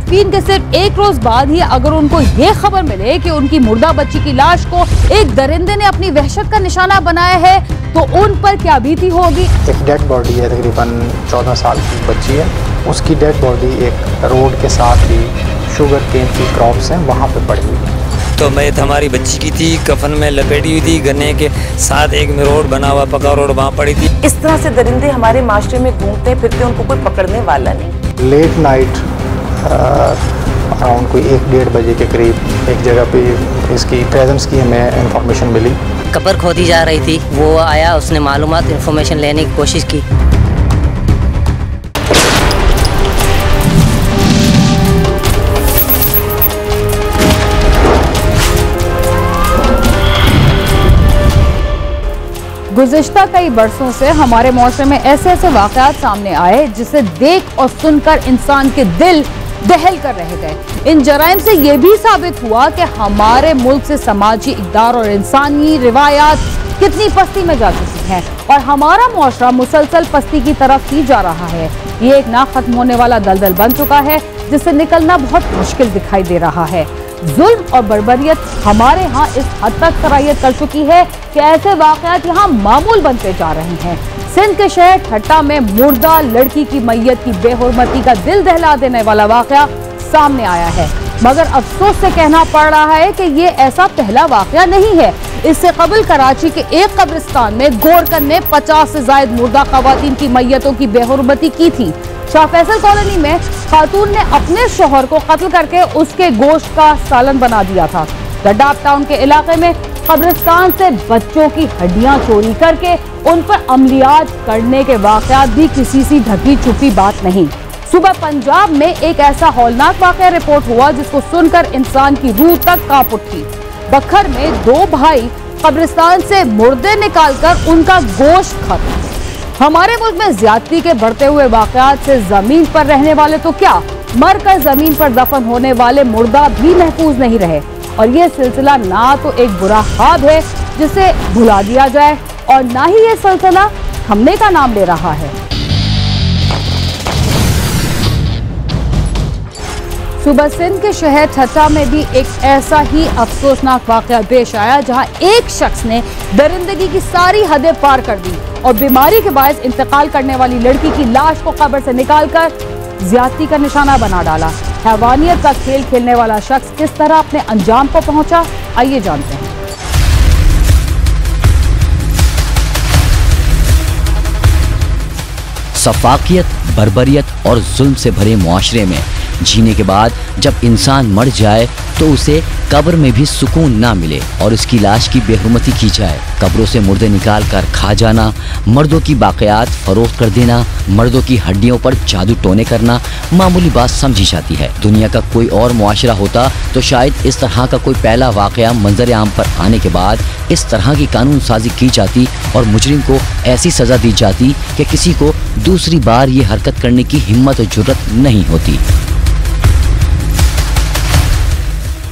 दफीन के सिर्फ एक रोज बाद ही अगर उनको ये खबर मिले कि उनकी मुर्दा बच्ची की लाश को एक दरिंदे ने अपनी वहशत का निशाना बनाया है तो उन पर क्या बीती होगी। एक डेड बॉडी है, तकरीबन 14 साल की बच्ची है, उसकी डेड बॉडी एक रोड के साथ ही शुगर केन की क्रॉप्स हैं वहाँ पे पड़ी हुई है। तो मैत हमारी बच्ची की थी, कफन में लपेटी हुई थी, गन्ने के साथ एक में रोड बना हुआ पका रोड वहाँ पड़ी थी। इस तरह से दरिंदे हमारे माशरे में घूमते फिरते, उनको कोई पकड़ने वाला नहीं। लेट नाइट अराउंड कोई 1-1:30 बजे के करीब एक जगह पे इसकी प्रेजेंस की हमें इंफॉर्मेशन मिली। कब्र खोदी जा रही थी, वो आया, उसने मालूमात इंफॉर्मेशन लेने की कोशिश की। गुज़िश्ता कई बरसों से हमारे मुआशरे में ऐसे ऐसे वाक़यात सामने आए जिसे देख और सुनकर इंसान के दिल दहल कर रह गए। इन जराइम से ये भी साबित हुआ कि हमारे मुल्क से समाजी इक़दार और इंसानी रिवायात कितनी पस्ती में जा चुकी हैं और हमारा मुआशरा मुसलसल पस्ती की तरफ ही जा रहा है। ये एक ना खत्म होने वाला दलदल बन चुका है जिससे निकलना बहुत मुश्किल दिखाई दे रहा है। जुल्म और बर्बरियत हमारे यहाँ इस हद तक सरायत कर चुकी है कि ऐसे वाक़यात यहाँ मामूल बनते जा रहे हैं। सिंध के शहर ठट्टा में मुर्दा लड़की की मैयत की बेहुरमती का दिल दहला देने वाला वाक़या सामने आया है, मगर अफसोस से कहना पड़ रहा है कि ये ऐसा पहला वाक़या नहीं है। इससे कबल कराची के एक कब्रिस्तान में गोरकन ने 50 से ज्यादा मुर्दा खवातीन की मैयतों की बेहुरमती की थी। शाह फैसल कॉलोनी में खातून ने अपने शोहर को कत्ल करके उसके गोश्त का सालन बना दिया था। गड्डाप टाउन के इलाके में कब्रिस्तान से बच्चों की हड्डियां चोरी करके उन पर अमलियात करने के वाक़यात भी किसी सी ढकी छुपी बात नहीं। सुबह पंजाब में एक ऐसा हौलनाक वाक़या रिपोर्ट हुआ जिसको सुनकर इंसान की रूह तक कांप उठी। बखर में 2 भाई कब्रिस्तान से मुर्दे निकालकर उनका गोश्त खाते। हमारे मुल्क में ज्यादती के बढ़ते हुए वाक़यात से जमीन पर रहने वाले तो क्या, मर कर जमीन पर दफन होने वाले मुर्दा भी महफूज नहीं रहे और ये सिलसिला ना तो एक बुरा ख्वाब है जिसे भुला दिया जाए और ना ही ये सिलसिला थमने का नाम ले रहा है। सुबह सिंध के शहर ठट्टा में भी एक ऐसा ही अफसोसनाक वाक़या पेश आया जहां एक शख्स ने दरिंदगी की सारी हदें पार कर दी और बीमारी के बायस इंतकाल करने वाली लड़की की लाश को कब्र से निकालकर ज्यादती का निशाना बना डाला। हैवानियत का खेल खेलने वाला शख्स किस तरह अपने अंजाम पर पहुंचा, आइए जानते हैं। सफाकियत, बर्बरियत और जुल्म से भरे मुआशरे में जीने के बाद जब इंसान मर जाए तो उसे कब्र में भी सुकून ना मिले और उसकी लाश की बेहुरमती की जाए। कब्रों से मुर्दे निकाल कर खा जाना, मर्दों की बाक़ियात फरोख्त कर देना, मर्दों की हड्डियों पर जादू टोने करना मामूली बात समझी जाती है। दुनिया का कोई और मुआशरा होता तो शायद इस तरह का कोई पहला वाक़या मंजर आम पर आने के बाद इस तरह की कानून साजी की जाती और मुजरिम को ऐसी सज़ा दी जाती कि किसी को दूसरी बार ये हरकत करने की हिम्मत और जुर्रत नहीं होती।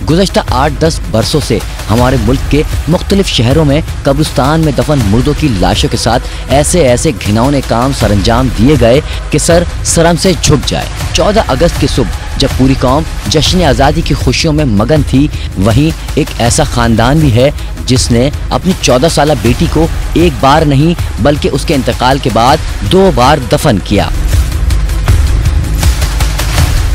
गुज़श्ता 8-10 बरसों से हमारे मुल्क के मुख्तलिफ शहरों में कब्रिस्तान में दफन मुर्दों की लाशों के साथ ऐसे ऐसे घिनौने काम सरंजाम दिए गए कि सर शर्म से झुक जाए। 14 अगस्त की सुबह जब पूरी कौम जश्न आज़ादी की खुशियों में मगन थी, वहीं एक ऐसा ख़ानदान भी है जिसने अपनी 14 साला बेटी को एक बार नहीं बल्कि उसके इंतकाल के बाद 2 बार दफन किया।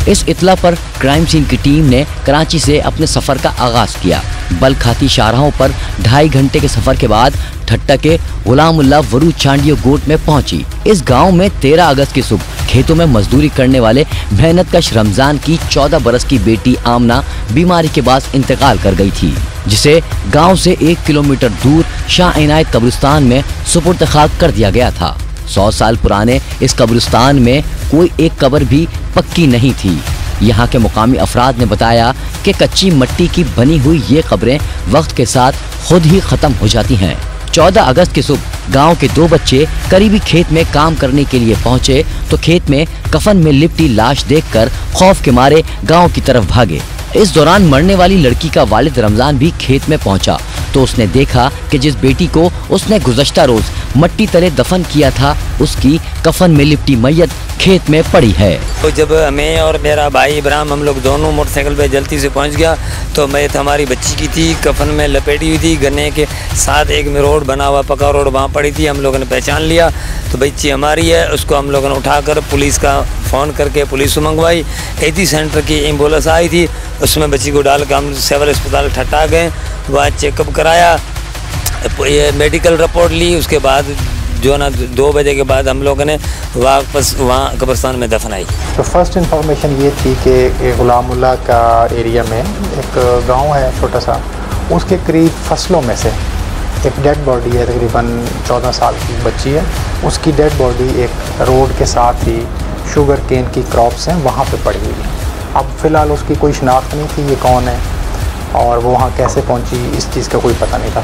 इस इत्तला पर क्राइम सीन की टीम ने कराची से अपने सफर का आगाज किया। बल खाती शाहराहों पर 2.5 घंटे के सफर के बाद ठट्टा के गुलामुल्लाह वरू चांडियो गोट में पहुंची। इस गांव में 13 अगस्त की सुबह खेतों में मजदूरी करने वाले मेहनतकश रमजान की 14 बरस की बेटी आमना बीमारी के बाद इंतकाल कर गई थी, जिसे गाँव से 1 किलोमीटर दूर शाह इनायत कब्रिस्तान में सुपुर्द खाक कर दिया गया था। 100 साल पुराने इस कब्रिस्तान में कोई एक कब्र भी पक्की नहीं थी। यहाँ के मुकामी अफराद ने बताया कि कच्ची मिट्टी की बनी हुई ये कब्रें वक्त के साथ खुद ही खत्म हो जाती हैं। 14 अगस्त की सुबह गांव के 2 बच्चे करीबी खेत में काम करने के लिए पहुंचे तो खेत में कफन में लिपटी लाश देखकर खौफ के मारे गांव की तरफ भागे। इस दौरान मरने वाली लड़की का वालिद रमजान भी खेत में पहुंचा तो उसने देखा कि जिस बेटी को उसने गुज़श्ता रोज मट्टी तले दफन किया था, उसकी कफन में लिपटी मैयत खेत में पड़ी है। तो जब मैं और मेरा भाई इब्राहिम हम लोग दोनों मोटरसाइकिल पे जल्दी से पहुंच गया तो मैयत हमारी बच्ची की थी, कफन में लपेटी हुई थी। गन्ने के साथ एक में रोड बना हुआ पका रोड वहाँ पड़ी थी। हम लोगों ने पहचान लिया तो बच्ची हमारी है। उसको हम लोगों ने उठाकर पुलिस का फ़ोन करके पुलिस को मंगवाई। एथी सेंटर की एम्बुलेंस आई थी, उसमें बच्ची को डाल कर हम सिविल अस्पताल ठट्टा गए, वहाँ चेकअप कराया, ये मेडिकल रिपोर्ट ली। उसके बाद जो ना 2 बजे के बाद हम लोगों ने वापस वहाँ कब्रिस्तान में दफनाई। तो फर्स्ट इन्फॉर्मेशन ये थी कि गुलामुल्लाह का एरिया में एक गांव है छोटा सा, उसके करीब फसलों में से एक डेड बॉडी है, तकरीबन 14 साल की बच्ची है। उसकी डेड बॉडी एक रोड के साथ ही शुगर केन की क्रॉप्स हैं वहाँ पे पड़ी हुई है। अब फ़िलहाल उसकी कोई शनाख्त नहीं थी, ये कौन है और वो वहाँ कैसे पहुँची, इस चीज़ का कोई पता नहीं था।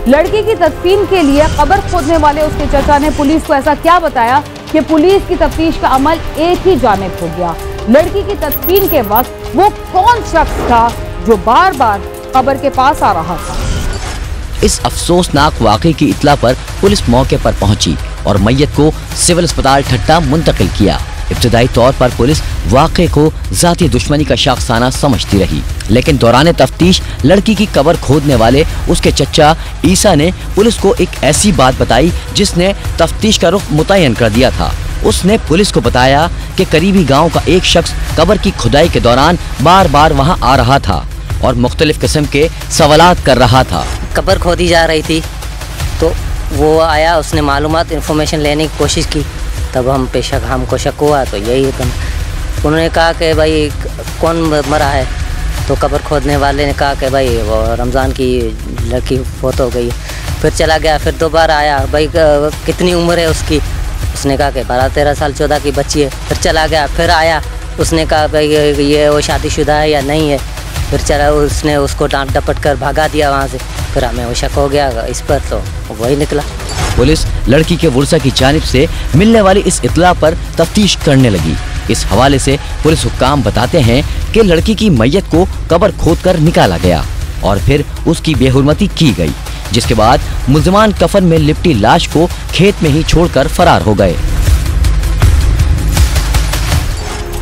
लड़की की तदफीन के लिए कब्र खोदने वाले उसके चाचा ने पुलिस को ऐसा क्या बताया कि पुलिस की तफ्तीश का अमल एक ही जानिब हो गया। लड़की की तदफीन के वक्त वो कौन शख्स था जो बार बार कब्र के पास आ रहा था। इस अफसोसनाक वाक़े की इत्ला पर पुलिस मौके पर पहुंची और मैयत को सिविल अस्पताल ठट्टा मुंतकिल किया। इब्तदाई तौर पर पुलिस वाक़े को ज़ाती दुश्मनी का शाखसाना समझती रही, लेकिन दौरान तफ्तीश लड़की की कब्र खोदने वाले उसके चचा ईसा ने पुलिस को एक ऐसी बात बताई जिसने तफ्तीश का रुख मुतय्यन कर दिया था। उसने पुलिस को बताया कि करीबी गांव का एक शख्स कब्र की खुदाई के दौरान बार बार वहां आ रहा था और मुख्तलिफ किस्म के सवालात कर रहा था। कब्र खोदी जा रही थी तो वो आया, उसने मालूमात इंफॉर्मेशन लेने की कोशिश की, तब हमको शक हुआ तो यही उन्होंने कहा कि भाई कौन मरा है, तो कब्र खोदने वाले ने कहा कि भाई वो रमज़ान की लड़की फोत हो गई। फिर चला गया, फिर दोबारा आया, भाई कितनी उम्र है उसकी, उसने कहा कि 12-13 साल 14 की बच्ची है। फिर चला गया, फिर आया, उसने कहा भाई ये वो शादीशुदा है या नहीं है। फिर चला, उसने उसको डांट डपट कर भगा दिया वहाँ से। फिर हमें वो शक हो गया इस पर, तो वही निकला। पुलिस लड़की के वर्सा की जानिब से मिलने वाली इस इत्ला पर तफ्तीश करने लगी। इस हवाले से पुलिस हुक्काम बताते हैं कि लड़की की मैयत को कब्र खोदकर निकाला गया और फिर उसकी बेहुरमती की गई, जिसके बाद मुल्जिमान कफन में लिपटी लाश को खेत में ही छोड़कर फरार हो गए।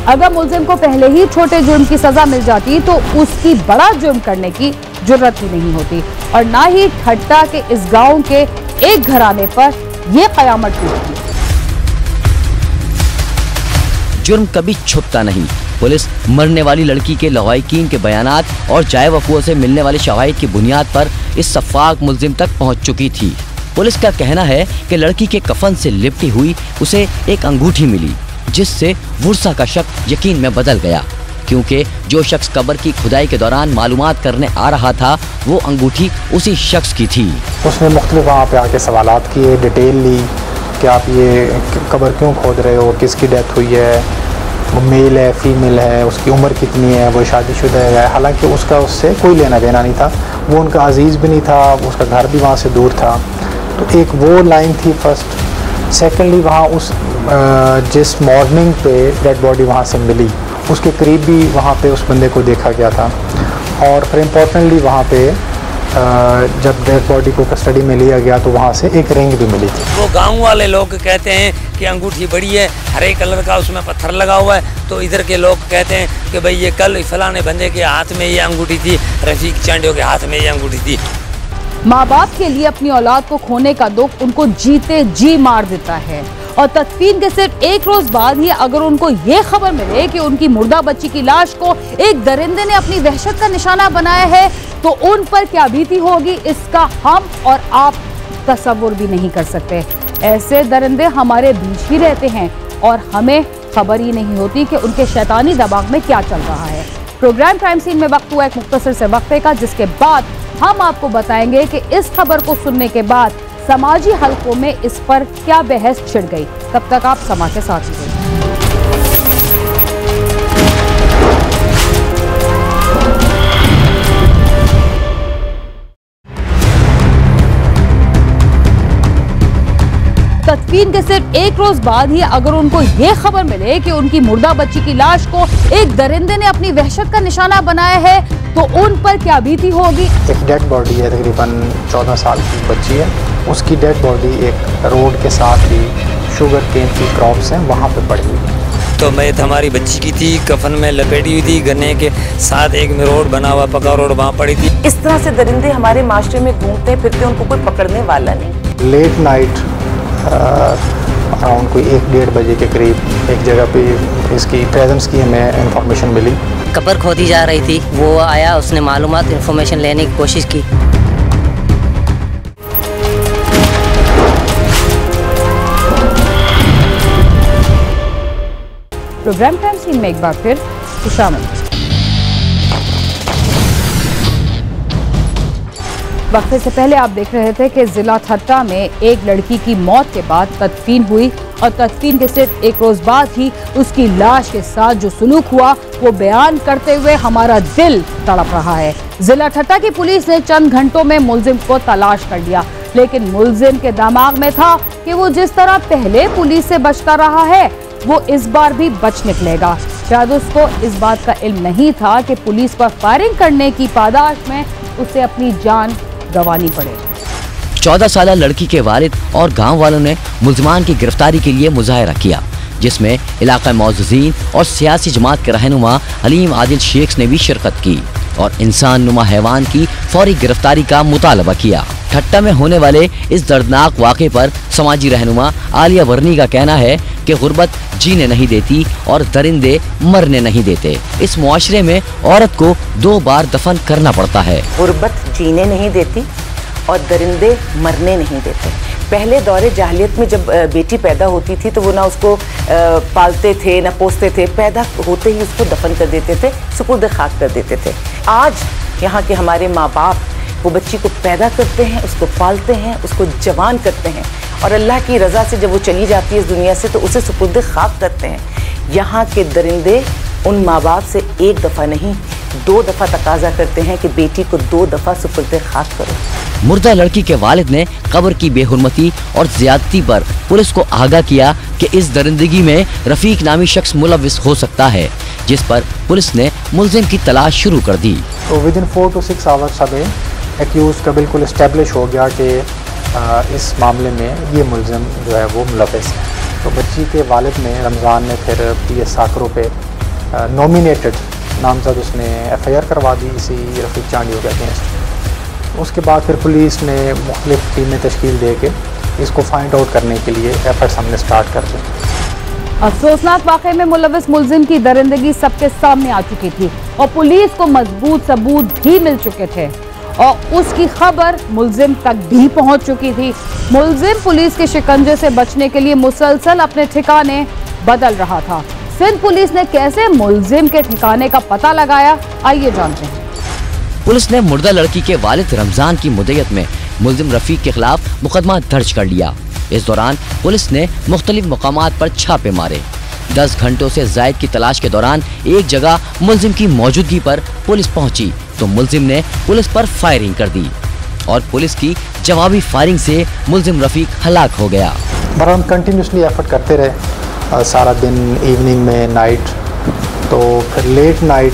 अगर मुल्जिम को पहले ही छोटे जुर्म की सजा मिल जाती तो उसकी बड़ा जुर्म करने की जुर्रत ही नहीं होती और ना ही ठट्टा के इस गांव के एक घराने पर यह कयामत टूटती। जुर्म कभी छुपता नहीं। पुलिस मरने वाली लड़की के लवाहिकीन के बयानात और जाए वक़ुओं से मिलने वाले शवाहिद की बुनियाद पर इस सफ़ाक मुल्जिम तक पहुंच चुकी थी। पुलिस का कहना है कि लड़की के कफन से लिपटी हुई उसे एक अंगूठी मिली, जिससे वर्सा का शक यकीन में बदल गया, क्योंकि जो शख्स कब्र की खुदाई के दौरान मालूमात करने आ रहा था वो अंगूठी उसी शख्स की थी। उसने मुख्तलिफ वहाँ पे आके सवालात किए, डिटेल ली कि आप ये कब्र क्यों खोद रहे हो, किसकी डेथ हुई है, वो मेल है फीमेल है, उसकी उम्र कितनी है, वो शादीशुदा है। हालांकि उसका उससे कोई लेना देना नहीं था, वो उनका अजीज़ भी नहीं था, उसका घर भी वहाँ से दूर था। तो एक वो लाइन थी फर्स्ट। सेकेंडली वहाँ उस जिस मॉर्निंग पे डेड बॉडी वहाँ से मिली उसके करीब भी वहाँ पे उस बंदे को देखा गया था। और फिर इम्पोर्टेंटली वहाँ पे जब डेड बॉडी को कस्टडी में लिया गया तो वहाँ से एक रिंग भी मिली थी। वो गांव वाले लोग कहते हैं कि अंगूठी बड़ी है, हरे कलर का उसमें पत्थर लगा हुआ है, तो इधर के लोग कहते हैं कि भाई ये कल फलाने बंदे के हाथ में ये अंगूठी थी, रफीक चांडियों के हाथ में ये अंगूठी थी। माँ बाप के लिए अपनी औलाद को खोने का दुख उनको जीते जी मार देता है और तदफीन के सिर्फ एक रोज बाद ही अगर उनको ये खबर मिले कि उनकी मुर्दा बच्ची की लाश को एक दरिंदे ने अपनी वहशत का निशाना बनाया है तो उन पर क्या बीती होगी, इसका हम और आप तसव्वुर भी नहीं कर सकते। ऐसे दरिंदे हमारे बीच ही रहते हैं और हमें खबर ही नहीं होती कि उनके शैतानी दिमाग में क्या चल रहा है। प्रोग्राम क्राइम सीन में वक्त हुआ एक मुख्तसर से वक्फे का, जिसके बाद हम आपको बताएंगे कि इस खबर को सुनने के बाद समाजी हलकों में इस पर क्या बहस छिड़ गई। तब तक आप समा के साथ ही रहिए। तदफीन के सिर्फ एक रोज बाद ही अगर उनको ये खबर मिले कि उनकी मुर्दा बच्ची की लाश को एक दरिंदे ने अपनी वहशत का निशाना बनाया है तो उन पर क्या बीती होगी। एक डेड बॉडी है, तकरीबन 14 साल की बच्ची है, उसकी डेड बॉडी एक रोड के साथ ही शुगर केन की क्रॉप्स हैं वहाँ पे पड़ी हुई है। तो मैत हमारी बच्ची की थी, कफन में लपेटी हुई थी, गन्ने के साथ एक रोड बना हुआ पका रोड वहाँ पड़ी थी। इस तरह से दरिंदे हमारे माशरे में घूमते फिरते, उनको कोई पकड़ने वाला नहीं। लेट नाइट अराउंड कोई 1-1:30 बजे के करीब एक जगह पे इसकी प्रेजेंस की हमें इंफॉर्मेशन मिली। कब्र खोदी जा रही थी, वो आया, उसने मालूमात इंफॉर्मेशन लेने की कोशिश की। प्रोग्राम टाइम सीन में एक बार फिर शामिल। वक्फे से पहले आप देख रहे थे कि जिला ठट्टा में एक लड़की की मौत के बाद तदफीन हुई और तदफीन के सिर्फ एक रोज बाद ही उसकी लाश के साथ जो सलूक हुआ वो बयान करते हुए हमारा दिल तड़प रहा है। जिला ठट्टा की पुलिस ने चंद घंटों में मुलजिम को तलाश कर लिया, लेकिन मुलजिम के दिमाग में था कि वो जिस तरह पहले पुलिस से बचता रहा है वो इस बार भी बच निकलेगा। शायद उसको इस बात का इल्म नहीं था कि पुलिस पर फायरिंग करने की पादाश में उसे अपनी जान गंवानी पड़ेगी। 14 साल लड़की के वालिद और गांव वालों ने मुलजमान की गिरफ्तारी के लिए मुजाहरा किया, जिसमें इलाका मौजूदीन और सियासी जमात के रहनुमा हलीम आदिल शेख ने भी शिरकत की और इंसान नुमा हैवान की फौरी गिरफ्तारी का मुतालबा किया। ठट्टा में होने वाले इस दर्दनाक वाक़े पर समाजी रहनुमा आलिया वर्नी का कहना है कि गुर्बत जीने नहीं देती और दरिंदे मरने नहीं देते। इस मुआशरे में औरत को 2 बार दफन करना पड़ता है। गुर्बत जीने नहीं देती और दरिंदे मरने नहीं देते। पहले दौरे जाहलियत में जब बेटी पैदा होती थी तो वो ना उसको पालते थे ना पोसते थे, पैदा होते ही उसको दफन कर देते थे, सुपुर्द खाक कर देते थे। आज यहाँ के हमारे माँ बाप वो बच्ची को पैदा करते हैं, उसको पालते हैं, उसको जवान करते हैं और अल्लाह की रज़ा से जब वो चली जाती है इस दुनिया से तो उसे सुपुर्द खाक करते हैं। यहाँ के दरिंदे उन माँ बाप से 1 दफ़ा नहीं 2 दफ़ा तकाजा करते हैं कि बेटी को 2 दफ़ा सुपुर्द खाक करो। मुर्दा लड़की के वालिद ने कब्र की बेहुरमती और ज्यादती पर पुलिस को आगाह किया कि इस दरिंदगी में रफीक नामी शख्स मुलविस हो सकता है, जिस पर पुलिस ने मुलजिम की तलाश शुरू कर दी। तो विद इन 4 to 6 आवर्स हमें एक्यूज का बिल्कुल इस्टेब्लिश हो गया कि इस मामले में ये मुलजिम जो है वो मुलविस है। तो बच्ची के वालिद ने रमज़ान ने फिर PS साकरों पे नॉमिनेटेड नामजद उसने FIR करवा दी इसी रफीक चांडियो के अगेंस्ट। उसके बाद फिर पुलिस ने मुख्तलिफ टीमें तश्कील दे के इसको फाइंड आउट करने के लिए एफर्ट्स हमने स्टार्ट कर दी। अफसोसनाक वाक़े में मुलविस मुलजिम की दरिंदगी सबके सामने आ चुकी थी और पुलिस को मजबूत सबूत भी मिल चुके थे और उसकी खबर मुलजिम तक भी पहुंच चुकी थी। मुलजिम पुलिस के शिकंजे से बचने के लिए मुसलसल अपने ठिकाने बदल रहा था। सिंध पुलिस ने कैसे मुलजिम के ठिकाने का पता लगाया, आइए जानते हैं। पुलिस ने मुर्दा लड़की के वालिद रमजान की मुद्दत में मुलजिम रफीक के खिलाफ मुकदमा दर्ज कर लिया। इस दौरान पुलिस ने मुख्तलिफ मकामात पर छापे मारे। 10 घंटों से जायद की तलाश के दौरान एक जगह मुलजिम की मौजूदगी पर पुलिस पहुंची तो मुलजिम ने पुलिस पर फायरिंग कर दी और पुलिस की जवाबी फायरिंग से मुलजिम रफीक हलाक हो गया। पर हम कंटिन्यूसली एफर्ट करते रहे सारा दिन, इवनिंग में, नाइट। तो फिर लेट नाइट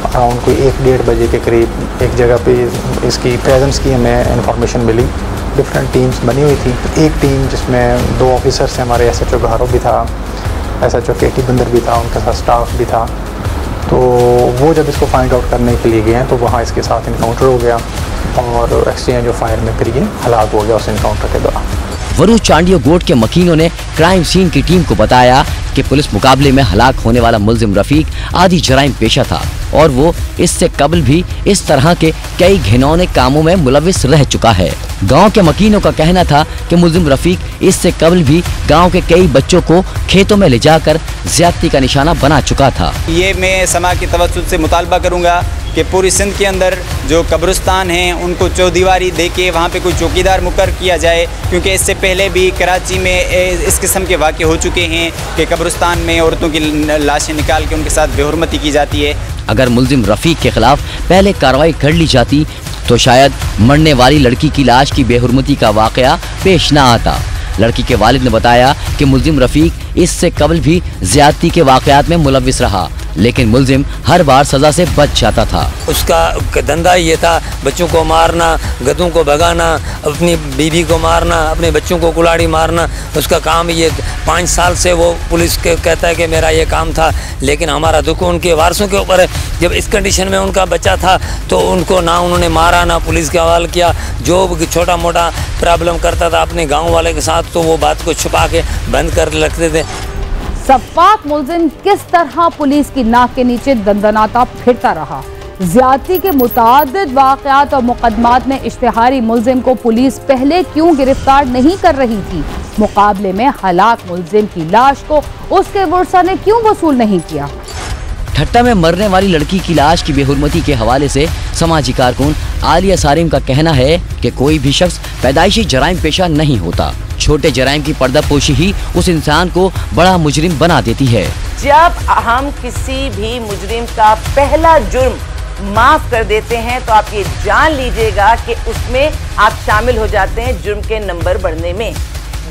अराउंड कोई 1-1:30 बजे के करीब एक जगह पे इसकी प्रेजेंस की हमें इंफॉर्मेशन मिली। डिफरेंट टीम्स बनी हुई थी। एक टीम जिसमें 2 ऑफिसर्स थे, हमारे SHO गहारो भी था, SHO KT बंदर भी था, उनके साथ स्टाफ भी था। तो वो जब इसको फाइंड आउट करने के लिए गए तो वहाँ इसके साथ इनकाउंटर हो गया और एक्सचेंज ऑफ फायर में फिर ये हलाक हो गया उस इनकाउंटर के दौरान। वरू चांडियो गोट के मकीनों ने क्राइम सीन की टीम को बताया कि पुलिस मुकाबले में हलाक होने वाला मुलजिम रफीक आदि जराइम पेशा था और वो इससे कबल भी इस तरह के कई घिनौने कामों में मुलविस रह चुका है। गांव के मकीनों का कहना था कि मुलजिम रफीक इससे कबल भी गांव के कई बच्चों को खेतों में ले जाकर ज्यादती का निशाना बना चुका था। ये मैं समा की तवज्जुह से मुतालबा करूँगा कि पूरी सिंध के अंदर जो कब्रिस्तान हैं उनको चौदीवारी दे के वहाँ पे कोई चौकीदार मुकर्रर किया जाए, क्योंकि इससे पहले भी कराची में इस किस्म के वाक़े हो चुके हैं कि कब्रिस्तान में औरतों की लाशें निकाल के उनके साथ बेहुरमती की जाती है। अगर मुलजिम रफीक के खिलाफ पहले कार्रवाई कर ली जाती तो शायद मरने वाली लड़की की लाश की बेहुरमती का वाक़या पेश न आता। लड़की के वालिद ने बताया कि मुलजिम रफीक इससे कबल भी ज्यादती के वाकयात में मुलविस रहा, लेकिन मुलजिम हर बार सजा से बच जाता था। उसका धंधा ये था बच्चों को मारना, गधों को भगाना, अपनी बीवी को मारना, अपने बच्चों को कुल्हाड़ी मारना, उसका काम ये 5 साल से वो पुलिस के कहता है कि मेरा ये काम था। लेकिन हमारा दुख उनके वारसों के ऊपर है। जब इस कंडीशन में उनका बच्चा था तो उनको ना उन्होंने मारा ना पुलिस के हवाले किया। जो छोटा मोटा प्रॉब्लम करता था अपने गाँव वाले के साथ तो वो बात को छुपा के बंद कर रखते थे। सफाक मुलजिम किस तरह पुलिस की नाक के नीचे दंदनाता फिरता रहा। ज्यादती के मुतादिद वाक़यात और मुकदमात में इश्तिहारी मुलजिम को पुलिस पहले क्यों गिरफ्तार नहीं कर रही थी? मुकाबले में हलाक मुलजिम की लाश को उसके वर्सा ने क्यों वसूल नहीं किया? ठट्टा में मरने वाली लड़की की लाश की बेहुरमती के हवाले से समाजी कारकुन आलिया सारिम का कहना है कि कोई भी शख्स पैदाइशी जराइम पेशा नहीं होता। छोटे जराइम की पर्दापोशी ही उस इंसान को बड़ा मुजरिम बना देती है। जब हम किसी भी मुजरिम का पहला जुर्म माफ कर देते हैं तो आप ये जान लीजिएगा कि उसमें आप शामिल हो जाते हैं जुर्म के नंबर बढ़ने में।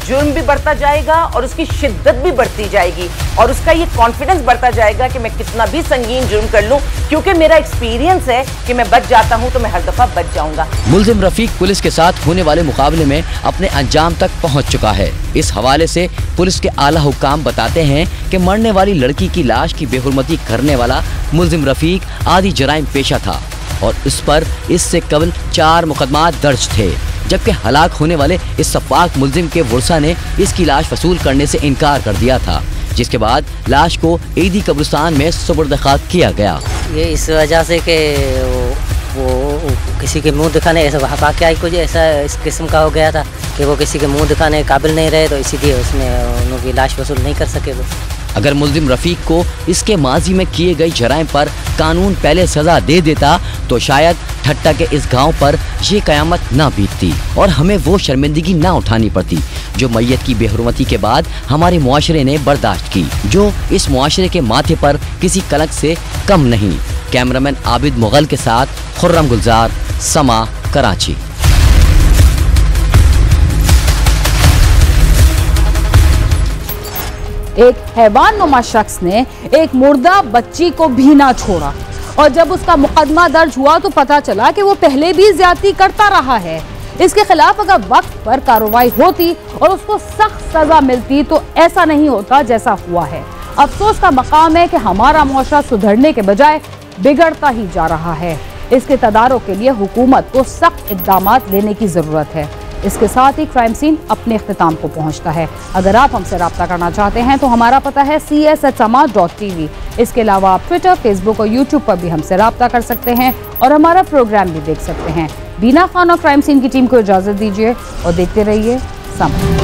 जुर्म भी बढ़ता जाएगा और उसकी शिद्दत भी बढ़ती जाएगी और उसका ये कॉन्फिडेंस बढ़ता जाएगा कि मैं कितना भी संगीन जुर्म कर लूं, क्योंकि मेरा एक्सपीरियंस है कि मैं बच जाता हूं तो मैं हर दफा बच जाऊंगा। मुलजिम रफीक पुलिस के साथ होने वाले मुकाबले में अपने अंजाम तक पहुंच चुका है। इस हवाले से पुलिस के आला हुक्काम बताते हैं कि मरने वाली लड़की की लाश की बेहुरमती करने वाला मुलजिम रफीक आदि जराइम पेशा था और इस पर इससे कबल 4 मुकदमात दर्ज थे, जबकि हलाक होने वाले इस सफाक मुलजिम के वर्सा ने इसकी लाश वसूल करने से इनकार कर दिया था, जिसके बाद लाश को ईदी कब्रिस्तान में सुपुर्द खाक किया गया। ये इस वजह से कि वो किसी के मुंह दिखाने ऐसा वाक़या ही कुछ ऐसा इस किस्म का हो गया था कि वो किसी के मुंह दिखाने काबिल नहीं रहे, तो इसीलिए उसमें उनकी लाश वसूल नहीं कर सके वो। अगर मुलजिम रफीक को इसके माजी में किए गए जराइम पर कानून पहले सजा दे देता तो शायद ठट्टा के इस गांव पर ये कयामत ना बीतती और हमें वो शर्मिंदगी ना उठानी पड़ती जो मैयत की बेहुरमती के बाद हमारे मुआशरे ने बर्दाश्त की, जो इस मुआशरे के माथे पर किसी कलंक से कम नहीं। कैमरामैन आबिद मुगल के साथ खुर्रम गुलजार, समा, कराची। एक हैवानुमा शख्स ने एक मुर्दा बच्ची को भी ना छोड़ा और जब उसका मुकदमा दर्ज हुआ तो पता चला कि वो पहले भी ज्यादती करता रहा है। इसके खिलाफ अगर वक्त पर कार्रवाई होती और उसको सख्त सजा मिलती तो ऐसा नहीं होता जैसा हुआ है। अफसोस का मकाम है कि हमारा मुआशरा सुधरने के बजाय बिगड़ता ही जा रहा है। इसके तदारुक के लिए हुकूमत को सख्त इक़दाम लेने की जरूरत है। इसके साथ ही क्राइम सीन अपने इख्तिताम को पहुंचता है। अगर आप हमसे रब्ता करना चाहते हैं तो हमारा पता है cs@sama.tv। इसके अलावा आप ट्विटर, फेसबुक और यूट्यूब पर भी हमसे रब्ता कर सकते हैं और हमारा प्रोग्राम भी देख सकते हैं। बीना खान और क्राइम सीन की टीम को इजाजत दीजिए और देखते रहिए समा।